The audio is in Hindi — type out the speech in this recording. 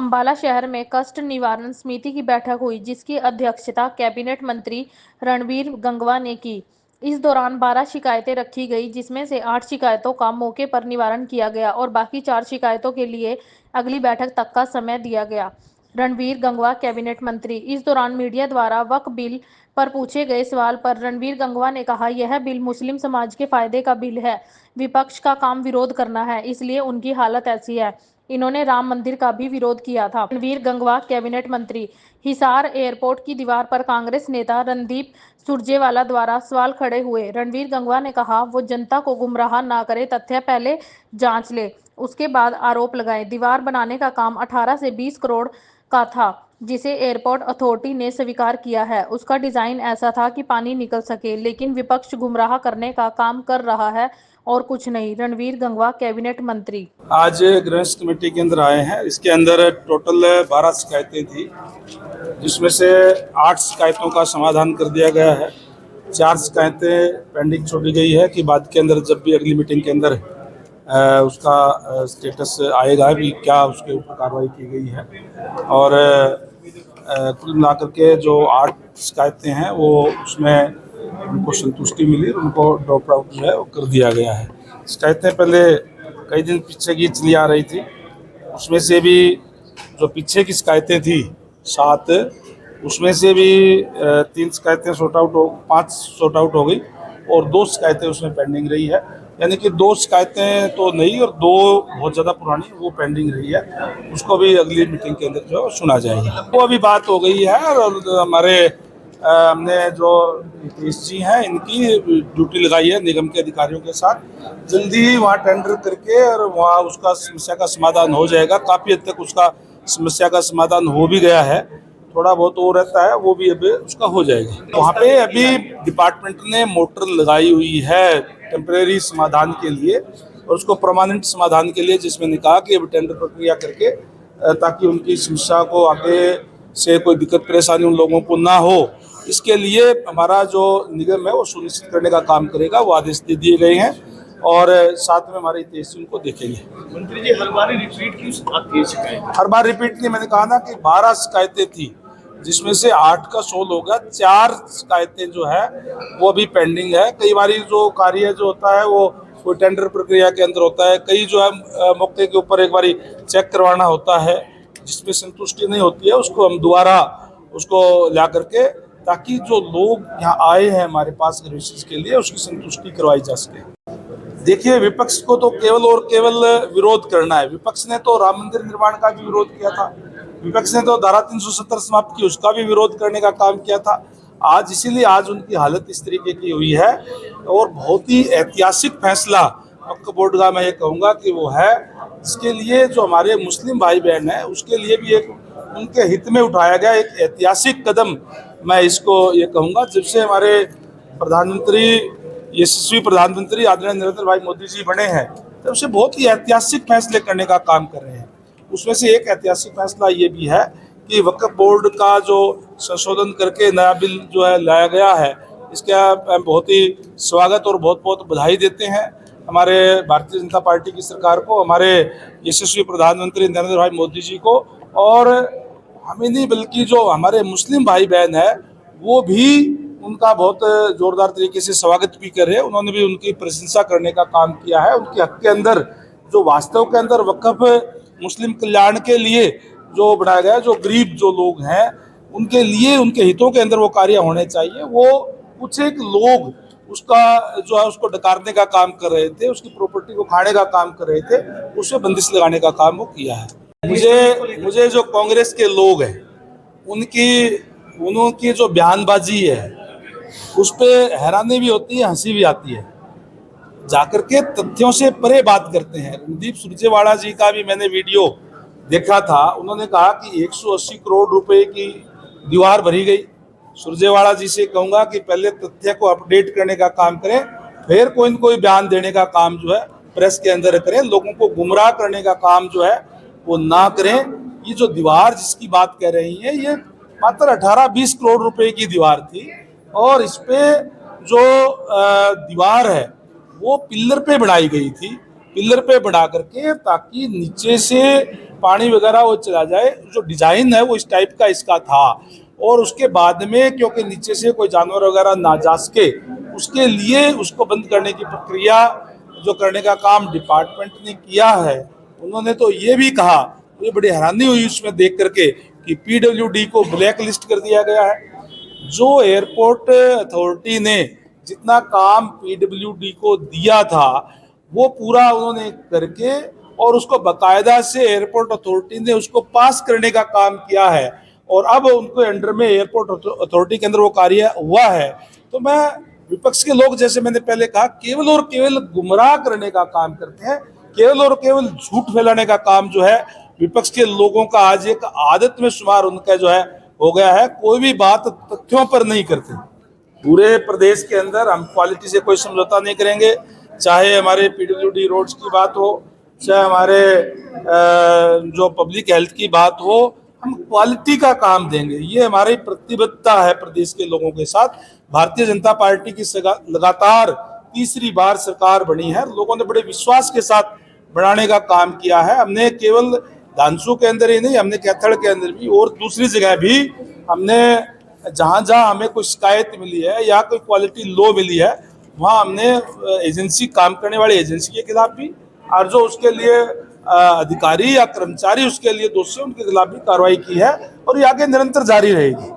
अंबाला शहर में कष्ट निवारण समिति की बैठक हुई, जिसकी अध्यक्षता कैबिनेट मंत्री रणवीर गंगवा ने की। इस दौरान 12 शिकायतें रखी गई, जिसमें से 8 शिकायतों का मौके पर निवारण किया गया और बाकी 4 शिकायतों के लिए अगली बैठक तक का समय दिया गया। रणवीर गंगवा, कैबिनेट मंत्री। इस दौरान मीडिया द्वारा वक्फ बिल पर पूछे गए सवाल पर रणवीर गंगवा ने कहा, यह बिल मुस्लिम समाज के फायदे का बिल है। विपक्ष का काम विरोध करना है, इसलिए उनकी हालत ऐसी है। इन्होंने राम मंदिर का भी विरोध किया था। रणवीर गंगवा, कैबिनेट मंत्री। हिसार एयरपोर्ट की दीवार पर कांग्रेस नेता रणदीप सुरजेवाला द्वारा सवाल खड़े हुए। रणवीर गंगवा ने कहा, वो जनता को गुमराह ना करे, तथ्य पहले जांच ले, उसके बाद आरोप लगाए। दीवार बनाने का काम 18 से 20 करोड़ का था, जिसे एयरपोर्ट अथॉरिटी ने स्वीकार किया है। उसका डिजाइन ऐसा था कि पानी निकल सके, लेकिन विपक्ष गुमराह करने का काम कर रहा है और कुछ नहीं। रणवीर गंगवा, कैबिनेट मंत्री। आज गृह कमेटी के अंदर आए हैं। इसके अंदर टोटल 12 शिकायतें थी, जिसमें से 8 शिकायतों का समाधान कर दिया गया है। 4 शिकायतें पेंडिंग छोड़ी गई है कि बाद के अंदर जब भी अगली मीटिंग के अंदर उसका स्टेटस आएगा भी क्या उसके ऊपर कार्रवाई की गई है। और कुल मिलाकर के जो 8 शिकायतें हैं वो उसमें उनको संतुष्टि मिली, उनको ड्रॉप आउट जो है वो कर दिया गया है। शिकायतें पहले कई दिन पीछे की चली आ रही थी, उसमें से भी जो पीछे की शिकायतें थी 7, उसमें से भी 3 शिकायतें 5 सॉर्ट आउट हो गई और 2 शिकायतें उसमें पेंडिंग रही है। यानी कि 2 शिकायतें तो नहीं और 2 बहुत ज़्यादा पुरानी वो पेंडिंग रही है। उसको भी अगली मीटिंग के अंदर जो सुना जाएगा। वो अभी बात हो गई है और हमारे हमने जो नीतीश जी हैं इनकी ड्यूटी लगाई है निगम के अधिकारियों के साथ। जल्दी ही वहाँ टेंडर करके और वहाँ उसका समस्या का समाधान हो जाएगा। काफ़ी हद तक उसका समस्या का समाधान हो भी गया है, थोड़ा बहुत और रहता है, वो भी अभी उसका हो जाएगा। वहाँ पे अभी डिपार्टमेंट ने मोटर लगाई हुई है टेम्परेरी समाधान के लिए और उसको परमानेंट समाधान के लिए, जिसमें ने कहा कि अब टेंडर प्रक्रिया करके ताकि उनकी समस्या को आगे से कोई दिक्कत परेशानी उन लोगों को ना हो, इसके लिए हमारा जो निगम है वो सुनिश्चित करने का काम करेगा। वो आदेश दे दिए गए हैं और साथ में हमारे हितैषी उनको देखेंगे। मंत्री जी, हर बार रिपीट क्यों आती है शिकायत? हर बार रिपीट नहीं, मैंने कहा ना कि 12 शिकायतें थी, जिसमें से 8 का सोल्व हो गया। 4 शिकायतें जो है वो अभी पेंडिंग है। कई बार जो कार्य जो होता है वो कोई टेंडर प्रक्रिया के अंदर होता है, कई जो है मौके के ऊपर एक बार चेक करवाना होता है, जिसमें संतुष्टि नहीं होती है उसको हम दोबारा उसको ला करके, ताकि जो लोग यहाँ आए हैं हमारे पास सर्विसेज के लिए उसकी संतुष्टि करवाई जा सके। देखिए, विपक्ष को तो केवल और केवल विरोध करना है। विपक्ष ने तो राम मंदिर निर्माण का भी विरोध किया था, विपक्ष ने तो धारा 370 समाप्त की उसका भी विरोध करने का काम किया था। आज इसीलिए आज उनकी हालत इस तरीके की हुई है और बहुत ही ऐतिहासिक फैसला वक्फ बोर्ड का मैं ये कहूँगा कि वो है, इसके लिए जो हमारे मुस्लिम भाई बहन हैं उसके लिए भी एक उनके हित में उठाया गया एक ऐतिहासिक कदम मैं इसको ये कहूँगा। जब से हमारे प्रधानमंत्री यशस्वी प्रधानमंत्री आदरणीय नरेंद्र भाई मोदी जी बने हैं, तब से बहुत ही ऐतिहासिक फैसले करने का काम कर रहे हैं। उसमें से एक ऐतिहासिक फैसला ये भी है कि वक्फ बोर्ड का जो संशोधन करके नया बिल जो है लाया गया है, इसका बहुत ही स्वागत और बहुत बहुत बधाई देते हैं हमारे भारतीय जनता पार्टी की सरकार को, हमारे यशस्वी प्रधानमंत्री नरेंद्र भाई मोदी जी को। और हमें नहीं बल्कि जो हमारे मुस्लिम भाई बहन है वो भी उनका बहुत जोरदार तरीके से स्वागत भी कर रहे हैं। उन्होंने भी उनकी प्रशंसा करने का काम किया है। उनके हक के अंदर जो वास्तव के अंदर वक्फ मुस्लिम कल्याण के लिए जो बनाया गया, जो गरीब जो लोग हैं उनके लिए उनके हितों के अंदर वो कार्य होने चाहिए। वो कुछ एक लोग उसका जो है उसको डकारने का काम कर रहे थे, उसकी प्रॉपर्टी को खाने का काम कर रहे थे, उसमें बंदिश लगाने का काम वो किया है। मुझे जो कांग्रेस के लोग हैं उनकी जो बयानबाजी है उस पर हैरानी भी होती है, हंसी भी आती है। जाकर के तथ्यों से परे बात करते हैं। रणदीप सुरजेवाला जी का भी मैंने वीडियो देखा था, उन्होंने कहा कि 180 करोड़ रुपए की दीवार भरी गई। सुरजेवाला जी से कहूँगा कि पहले तथ्य को अपडेट करने का काम करें, फिर कोई न कोई बयान देने का काम जो है प्रेस के अंदर करें। लोगों को गुमराह करने का काम जो है वो ना करें। ये जो दीवार जिसकी बात कह रही है ये मात्र 18-20 करोड़ रुपए की दीवार थी और इस पे जो दीवार है वो पिल्लर पे बनाई गई थी पिलर पे बढ़ा करके, ताकि नीचे से पानी वगैरह वो चला जाए। जो डिजाइन है वो इस टाइप का इसका था। और उसके बाद में क्योंकि नीचे से कोई जानवर वगैरह ना जा सके, उसके लिए उसको बंद करने की प्रक्रिया जो करने का काम डिपार्टमेंट ने किया है। उन्होंने तो ये भी कहा, ये बड़ी हैरानी हुई उसमें देख करके कि पीडब्ल्यूडी को ब्लैक लिस्ट कर दिया गया है। जो एयरपोर्ट अथॉरिटी ने जितना काम पीडब्ल्यूडी को दिया था वो पूरा उन्होंने करके, और उसको बकायदा से एयरपोर्ट अथॉरिटी ने उसको पास करने का काम किया है, और अब उनको अंडर में एयरपोर्ट अथॉरिटी के अंदर वो कार्य हुआ है। तो मैं विपक्ष के लोग, जैसे मैंने पहले कहा, केवल और केवल गुमराह करने का काम करते हैं, केवल और केवल झूठ फैलाने का काम जो है विपक्ष के लोगों का आज एक आदत में शुमार उनका जो है हो गया है। कोई भी बात तथ्यों पर नहीं करते। पूरे प्रदेश के अंदर हम क्वालिटी से कोई समझौता नहीं करेंगे, चाहे हमारे पीडब्ल्यूडी रोड्स की बात हो, चाहे हमारे जो पब्लिक हेल्थ की बात हो, हम क्वालिटी का काम देंगे। ये हमारी प्रतिबद्धता है प्रदेश के लोगों के साथ। भारतीय जनता पार्टी की लगातार तीसरी बार सरकार बनी है, लोगों ने बड़े विश्वास के साथ बढ़ाने का काम किया है। हमने केवल धानसू के अंदर ही नहीं, हमने कैथड़ के अंदर भी और दूसरी जगह भी हमने जहां जहां हमें कोई शिकायत मिली है या कोई क्वालिटी लो मिली है, वहां हमने एजेंसी, काम करने वाली एजेंसी के खिलाफ भी, और जो उसके लिए अधिकारी या कर्मचारी उसके लिए दोषी, उनके खिलाफ भी कार्रवाई की है, और ये आगे निरंतर जारी रहेगी।